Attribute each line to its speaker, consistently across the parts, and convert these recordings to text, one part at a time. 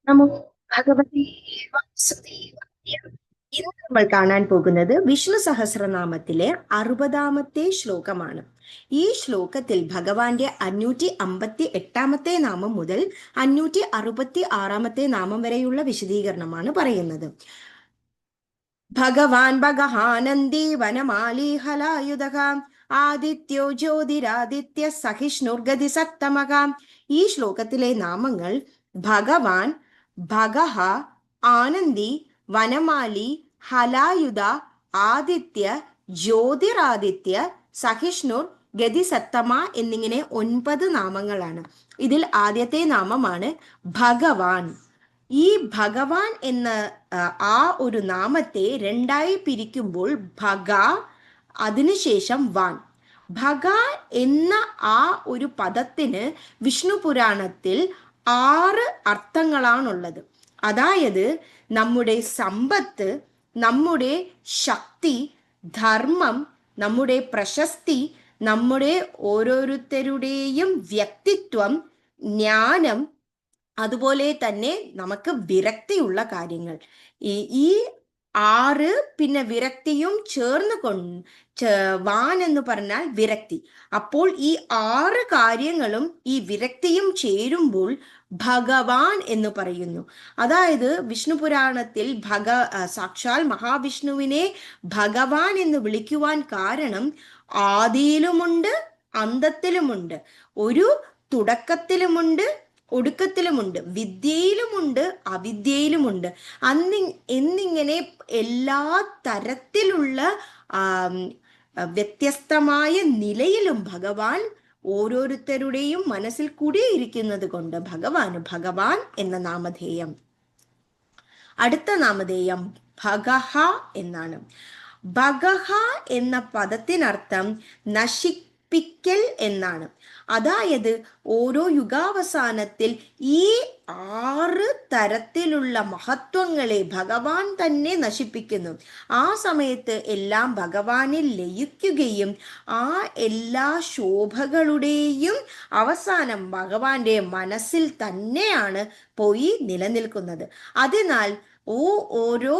Speaker 1: നമോ ഭഗവതേ വാസുദേവായ. ഇന്ന് നമ്മൾ കാണാൻ പോകുന്നത് വിഷ്ണു സഹസ്രനാമത്തിലെ 60-ാമത്തെ ശ്ലോകമാണ്. ഈ ശ്ലോകത്തിൽ ഭഗവാന്റെ 558-ാമത്തെ നാമം മുതൽ 566-ാമത്തെ നാമം വരെയുള്ള വിശദീകരണമാണ് പറയുന്നത്. ഭഗവാൻ ഭഗഹാനന്ദി വനമാലി ഹലായുധക ആദിത്യോ ജ്യോതിരാദിത്യ സഹിഷ്ണുർഗതി സത്തമക. ഈ ശ്ലോകത്തിലെ നാമങ്ങൾ ഭഗവാൻ, ഭഗഹ, ആനന്ദി, വനമാലി, ഹലായുധ, ആദിത്യ, ജ്യോതിരാദിത്യ, സഹിഷ്ണുർ, ഗതിസത്തമ എന്നിങ്ങനെ 9 നാമങ്ങളാണ്. ഇതിൽ ആദ്യത്തെ നാമമാണ് ഭഗവാൻ. ഈ ഭഗവാൻ എന്ന ആ ഒരു നാമത്തെ രണ്ടായി പിരിക്കുമ്പോൾ ഭഗ, അതിനുശേഷം വാൻ. ഭഗ എന്ന ആ ഒരു പദത്തിന് വിഷ്ണു പുരാണത്തിൽ 6 അർത്ഥങ്ങളാണുള്ളത്. അതായത് നമ്മുടെ സമ്പത്ത്, നമ്മുടെ ശക്തി, ധർമ്മം, നമ്മുടെ പ്രശസ്തി, നമ്മുടെ ഓരോരുത്തരുടെയും വ്യക്തിത്വം, ജ്ഞാനം, അതുപോലെ തന്നെ നമുക്ക് വിരക്തിയുള്ള കാര്യങ്ങൾ. ഈ 6 പിന്നെ വിരക്തിയും ചേർന്ന് വാൻ എന്ന് പറഞ്ഞാൽ വിരക്തി. അപ്പോൾ ഈ 6 കാര്യങ്ങളും ഈ വിരക്തിയും ചേരുമ്പോൾ ഭഗവാൻ എന്ന് പറയുന്നു. അതായത് വിഷ്ണു പുരാണത്തിൽ സാക്ഷാൽ മഹാവിഷ്ണുവിനെ ഭഗവാൻ എന്ന് വിളിക്കുവാൻ കാരണം ആദിയിലുമുണ്ട്, അന്തത്തിലുമുണ്ട്, ഒരു തുടക്കത്തിലുമുണ്ട്, ഒടുക്കത്തിലുമുണ്ട്, വിദ്യയിലുമുണ്ട്, അവിദ്യയിലുമുണ്ട്, എന്നിങ്ങനെ എല്ലാ തരത്തിലുള്ള വ്യത്യസ്തമായ നിലയിലും ഭഗവാൻ ഓരോരുത്തരുടെയും മനസ്സിൽ കുടിയിരിക്കുന്നത് കൊണ്ട് ഭഗവാൻ എന്ന നാമധേയം. അടുത്ത നാമധേയം ഭഗഹ എന്നാണ്. ഭഗഹ എന്ന പദത്തിനർത്ഥം നശിപ്പിക്കൽ എന്നാണ്. അതായത് ഓരോ യുഗാവസാനത്തിൽ ഈ 6 തരത്തിലുള്ള മഹത്വങ്ങളെ ഭഗവാൻ തന്നെ നശിപ്പിക്കുന്നു. ആ സമയത്ത് എല്ലാം ഭഗവാനിൽ ലയിക്കുകയും ആ എല്ലാ ശോഭകളുടെയും അവസാനം ഭഗവാന്റെ മനസ്സിൽ തന്നെയാണ് പോയി നിലനിൽക്കുന്നത്. അതിനാൽ ഓരോ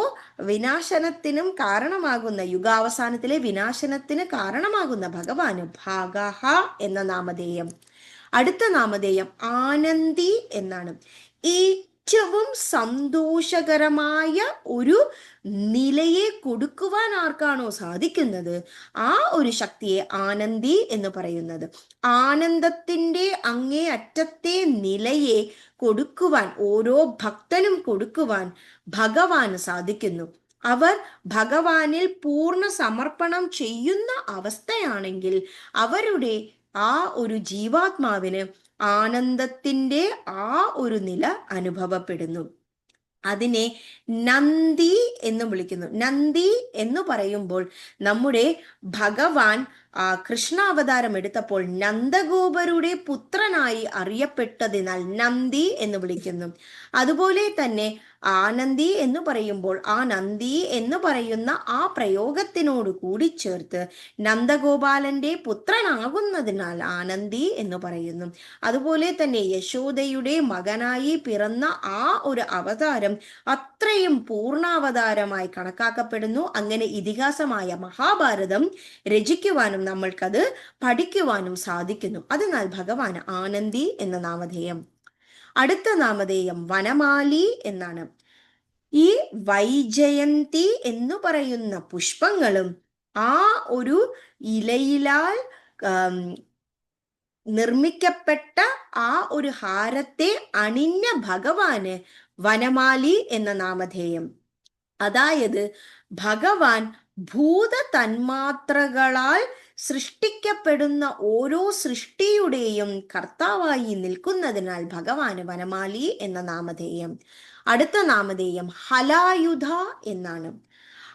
Speaker 1: വിനാശനത്തിനും കാരണമാകുന്ന, യുഗാവസാനത്തിലെ വിനാശനത്തിന് കാരണമാകുന്ന ഭഗവാന് ഭഗഹ എന്ന നാമധേയം. അടുത്ത നാമധേയം ആനന്ദി എന്നാണ്. ഏറ്റവും സന്തോഷകരമായ ഒരു നിലയെ കൊടുക്കുവാൻ ആർക്കാണോ സാധിക്കുന്നത് ആ ഒരു ശക്തിയെ ആനന്ദി എന്ന് പറയുന്നത്. ആനന്ദത്തിന്റെ അങ്ങേ അറ്റത്തെ നിലയെ കൊടുക്കുവാൻ, ഓരോ ഭക്തനും കൊടുക്കുവാൻ ഭഗവാന് സാധിക്കുന്നു. അവർ ഭഗവാനിൽ പൂർണ്ണ സമർപ്പണം ചെയ്യുന്ന അവസ്ഥയാണെങ്കിൽ അവരുടെ ആ ഒരു ജീവാത്മാവിന് ആനന്ദത്തിന്റെ ആ ഒരു നില അനുഭവപ്പെടുന്നു. അതിനെ നന്ദി എന്ന് വിളിക്കുന്നു. നന്ദി എന്ന് പറയുമ്പോൾ നമ്മുടെ ഭഗവാൻ കൃഷ്ണാവതാരം എടുത്തപ്പോൾ നന്ദഗോപരുടെ പുത്രനായി അറിയപ്പെട്ടതിനാൽ നന്ദി എന്ന് വിളിക്കുന്നു. അതുപോലെ തന്നെ ആനന്ദി എന്ന് പറയുമ്പോൾ ആ നന്ദി എന്ന് പറയുന്ന ആ പ്രയോഗത്തിനോട് കൂടി ചേർത്ത് നന്ദഗോപാലന്റെ പുത്രനാകുന്നതിനാൽ ആനന്ദി എന്ന് പറയുന്നു. അതുപോലെ തന്നെ യശോദയുടെ മകനായി പിറന്ന ആ ഒരു അവതാരം അത്രയും പൂർണ്ണാവതാരമായി കണക്കാക്കപ്പെടുന്നു. അങ്ങനെ ഇതിഹാസമായ മഹാഭാരതം രചിക്കുവാനും നമ്മൾക്കത് പഠിക്കുവാനും സാധിക്കുന്നു. അതിനാൽ ഭഗവാൻ ആനന്ദി എന്ന നാമധേയം. അടുത്ത നാമധേയം വനമാലി എന്നാണ്. ഈ വൈജയന്തി എന്ന് പറയുന്ന പുഷ്പങ്ങളും ആ ഒരു ഇലയിലാൽ നിർമ്മിക്കപ്പെട്ട ആ ഒരു ഹാരത്തെ അണിഞ്ഞ ഭഗവാന് വനമാലി എന്ന നാമധേയം. അതായത് ഭഗവാൻ ഭൂത തന്മാത്രകളാൽ സൃഷ്ടിക്കപ്പെടുന്ന ഓരോ സൃഷ്ടിയുടെയും കർത്താവായി നിൽക്കുന്നതിനാൽ ഭഗവാന് വനമാലി എന്ന നാമധേയം. അടുത്ത നാമധേയം ഹലായുധ എന്നാണ്.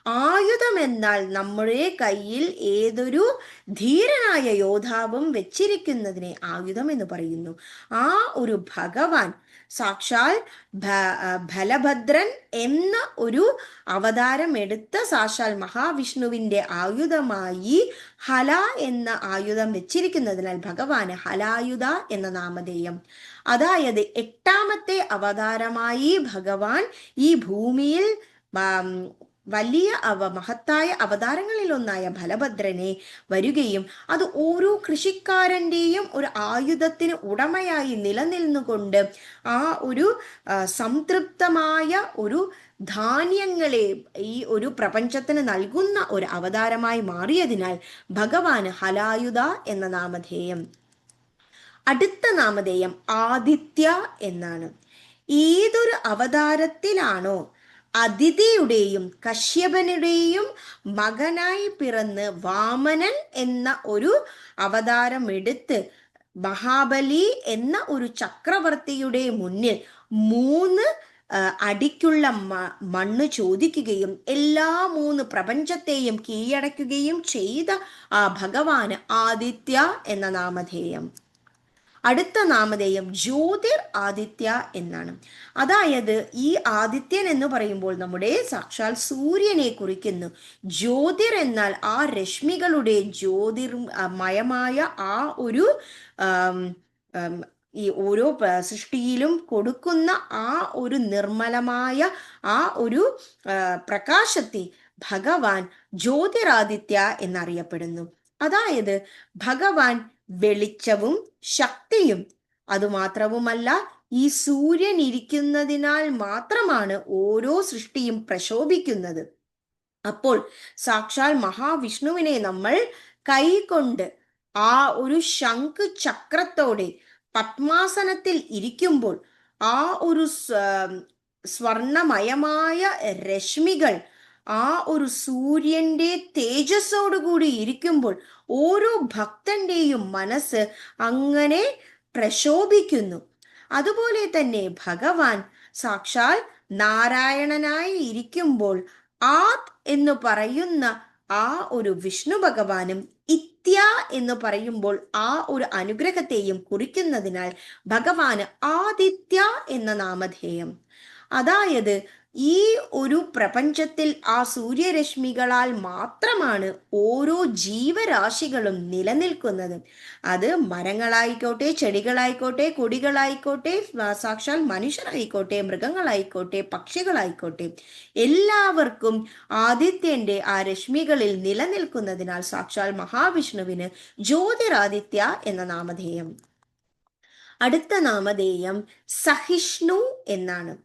Speaker 1: ആയുധം എന്നാൽ നമ്മുടെ കയ്യിൽ ഏതൊരു ധീരനായ യോദ്ധാവും വെച്ചിരിക്കുന്നതിനെ ആയുധം എന്ന് പറയുന്നു. ആ ഒരു ഭഗവാൻ സാക്ഷാൽ ബലഭദ്രൻ എന്ന ഒരു അവതാരം എടുത്ത സാക്ഷാൽ മഹാവിഷ്ണുവിന്റെ ആയുധമായി ഹല എന്ന ആയുധം വെച്ചിരിക്കുന്നതിനാൽ ഭഗവാന് ഹലായുധ എന്ന നാമധേയം. അതായത് 8ാമത്തെ അവതാരമായി ഭഗവാൻ ഈ ഭൂമിയിൽ വലിയ മഹത്തായ അവതാരങ്ങളിൽ ഒന്നായ ബലഭദ്രനെ വരികയും അത് ഓരോ കൃഷിക്കാരൻ്റെയും ഒരു ആയുധത്തിന് ഉടമയായി നിലനിന്നുകൊണ്ട് ആ ഒരു സംതൃപ്തമായ ഒരു ധാന്യങ്ങളെ ഈ ഒരു പ്രപഞ്ചത്തിന് നൽകുന്ന ഒരു അവതാരമായി മാറിയതിനാൽ ഭഗവാന് ഹലായുധ എന്ന നാമധേയം. അടുത്ത നാമധേയം ആദിത്യ എന്നാണ്. ഏതൊരു അവതാരത്തിലാണോ അതിഥിയുടെയും കശ്യപനുടെയും മകനായി പിറന്ന് വാമനൻ എന്ന ഒരു അവതാരം എടുത്ത് മഹാബലി എന്ന ഒരു ചക്രവർത്തിയുടെ മുന്നിൽ 3 അടിക്കുള്ള മണ്ണ് ചോദിക്കുകയും എല്ലാ 3 പ്രപഞ്ചത്തെയും കീഴടക്കുകയും ചെയ്ത ആ ഭഗവാന് ആദിത്യ എന്ന നാമധേയം. അടുത്ത നാമധേയം ജ്യോതിർ ആദിത്യ എന്നാണ്. അതായത് ഈ ആദിത്യൻ എന്ന് പറയുമ്പോൾ നമ്മുടെ സാക്ഷാൽ സൂര്യനെ കുറിക്കുന്നു. ജ്യോതിർ എന്നാൽ ആ രശ്മികളുടെ ജ്യോതിർമയമായ ആ ഒരു ഈ ഓരോ സൃഷ്ടിയിലും കൊടുക്കുന്ന ആ ഒരു നിർമ്മലമായ ആ ഒരു പ്രകാശത്തെ ഭഗവാൻ ജ്യോതിരാദിത്യ എന്നറിയപ്പെടുന്നു. അതായത് ഭഗവാൻ വെളിച്ചവും ശക്തിയും, അതുമാത്രവുമല്ല ഈ സൂര്യൻ ഇരിക്കുന്നതിനാൽ മാത്രമാണ് ഓരോ സൃഷ്ടിയും പ്രശോഭിക്കുന്നത്. അപ്പോൾ സാക്ഷാൽ മഹാവിഷ്ണുവിനെ നമ്മൾ കൈകൊണ്ട് ആ ഒരു ശംഖ് ചക്രത്തോടെ പത്മാസനത്തിൽ ഇരിക്കുമ്പോൾ ആ ഒരു സ്വർണമയമായ രശ്മികൾ ആ ഒരു സൂര്യന്റെ തേജസ്സോടുകൂടി ഇരിക്കുമ്പോൾ ഓരോ ഭക്തന്റെയും മനസ്സ് അങ്ങനെ പ്രശോഭിക്കുന്നു. അതുപോലെ തന്നെ ഭഗവാൻ സാക്ഷാൽ നാരായണനായി ഇരിക്കുമ്പോൾ ആത് എന്ന് പറയുന്ന ആ ഒരു വിഷ്ണു ഭഗവാനും ഇത്യ എന്ന് പറയുമ്പോൾ ആ ഒരു അനുഗ്രഹത്തെയും കുറിക്കുന്നതിനാൽ ഭഗവാന് ആദിത്യ എന്ന നാമധേയം. അതായത് ഈ ഒരു പ്രപഞ്ചത്തിൽ ആ സൂര്യരശ്മികളാൽ മാത്രമാണ് ഓരോ ജീവരാശികളും നിലനിൽക്കുന്നത്. അത് മരങ്ങളായിക്കോട്ടെ, ചെടികളായിക്കോട്ടെ, കൊടികളായിക്കോട്ടെ, സാക്ഷാൽ മനുഷ്യരായിക്കോട്ടെ, മൃഗങ്ങളായിക്കോട്ടെ, പക്ഷികളായിക്കോട്ടെ, എല്ലാവർക്കും ആദിത്യന്റെ ആ രശ്മികളിൽ നിലനിൽക്കുന്നതിനാൽ സാക്ഷാൽ മഹാവിഷ്ണുവിന് ജ്യോതിരാദിത്യ എന്ന നാമധേയം. അടുത്ത നാമധേയം സഹിഷ്ണു എന്നാണ്.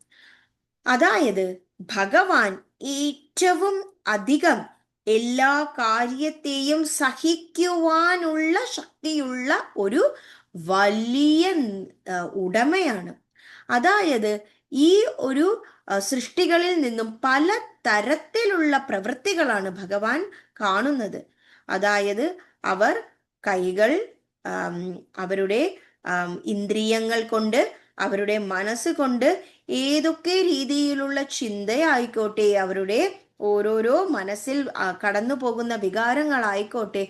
Speaker 1: അതായത് ഭഗവാൻ ഏറ്റവും അധികം എല്ലാ കാര്യത്തെയും സഹിക്കുവാനുള്ള ശക്തിയുള്ള ഒരു വലിയ ഉടമയാണ്. അതായത് ഈ ഒരു സൃഷ്ടികളിൽ നിന്നും പല തരത്തിലുള്ള പ്രവൃത്തികളാണ് ഭഗവാൻ കാണുന്നത്. അതായത് അവർ കൈകൾ, അവരുടെ ഇന്ദ്രിയങ്ങൾ കൊണ്ട്, അവരുടെ മനസ്സുകൊണ്ട് ഏതൊക്കെ രീതിയിലുള്ള ചിന്തയായിക്കോട്ടെ, അവരുടെ ഓരോരോ മനസ്സിൽ കടന്നു പോകുന്ന വികാരങ്ങളായിക്കോട്ടെ,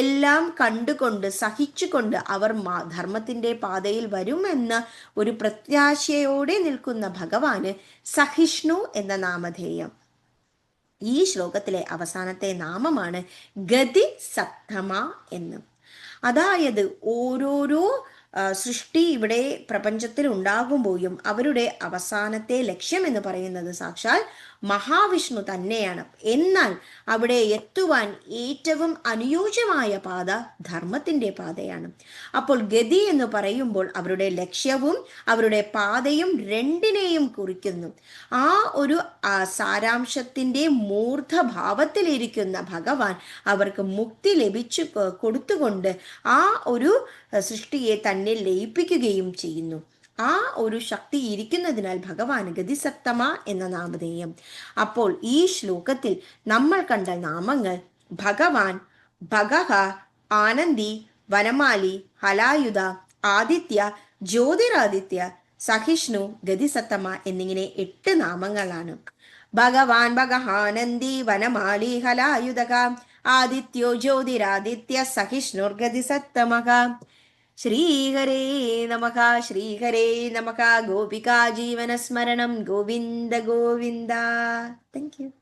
Speaker 1: എല്ലാം കണ്ടുകൊണ്ട് സഹിച്ചുകൊണ്ട് അവർ ധർമ്മത്തിന്റെ പാതയിൽ വരുമെന്ന ഒരു പ്രത്യാശയോടെ നിൽക്കുന്ന ഭഗവാന് സഹിഷ്ണു എന്ന നാമധേയം. ഈ ശ്ലോകത്തിലെ അവസാനത്തെ നാമമാണ് ഗതി സപ്തമ എന്ന്. അതായത് ഓരോരോ സൃഷ്ടി ഇവിടെ പ്രപഞ്ചത്തിൽ ഉണ്ടാകുമ്പോഴും അവരുടെ അവസാനത്തെ ലക്ഷ്യം എന്ന് പറയുന്നത് സാക്ഷാൽ മഹാവിഷ്ണു തന്നെയാണ്. എന്നാൽ അവിടെ എത്തുവാൻ ഏറ്റവും അനുയോജ്യമായ പാത ധർമ്മത്തിന്റെ പാതയാണ്. അപ്പോൾ ഗതി എന്ന് പറയുമ്പോൾ അവരുടെ ലക്ഷ്യവും അവരുടെ പാതയും രണ്ടിനെയും കുറിക്കുന്നു. ആ ഒരു സാരാംശത്തിന്റെ മൂർധഭാവത്തിലിരിക്കുന്ന ഭഗവാൻ അവർക്ക് മുക്തി ലഭിച്ചു കൊടുത്തുകൊണ്ട് ആ ഒരു സൃഷ്ടിയെ തന്നെ ലയിപ്പിക്കുകയും ചെയ്യുന്നു. ആ ഒരു ശക്തി ഇരിക്കുന്നതിനാൽ ഭഗവാൻ ഗതിസപ്തമ എന്ന നാമധേയം. അപ്പോൾ ഈ ശ്ലോകത്തിൽ നമ്മൾ കണ്ട നാമങ്ങൾ ഭഗവാൻ, ഭഗഹ, ആനന്ദി, വനമാലി, ഹലായുധ, ആദിത്യ, ജ്യോതിരാദിത്യ, സഹിഷ്ണു, ഗതിസത്തമ എന്നിങ്ങനെ 8 നാമങ്ങളാണ്. ഭഗവാൻ ഭഗഹാനന്ദി വനമാലി ഹലായുധക ആദിത്യോ ജ്യോതിരാദിത്യ സഹിഷ്ണുർഗതി സത്തമക. ശ്രീഹരേ നമഃ ശ്രീഹരേ നമഃ. ഗോപികാ ജീവനസ്മരണം ഗോവിന്ദ ഗോവിന്ദ. Thank U.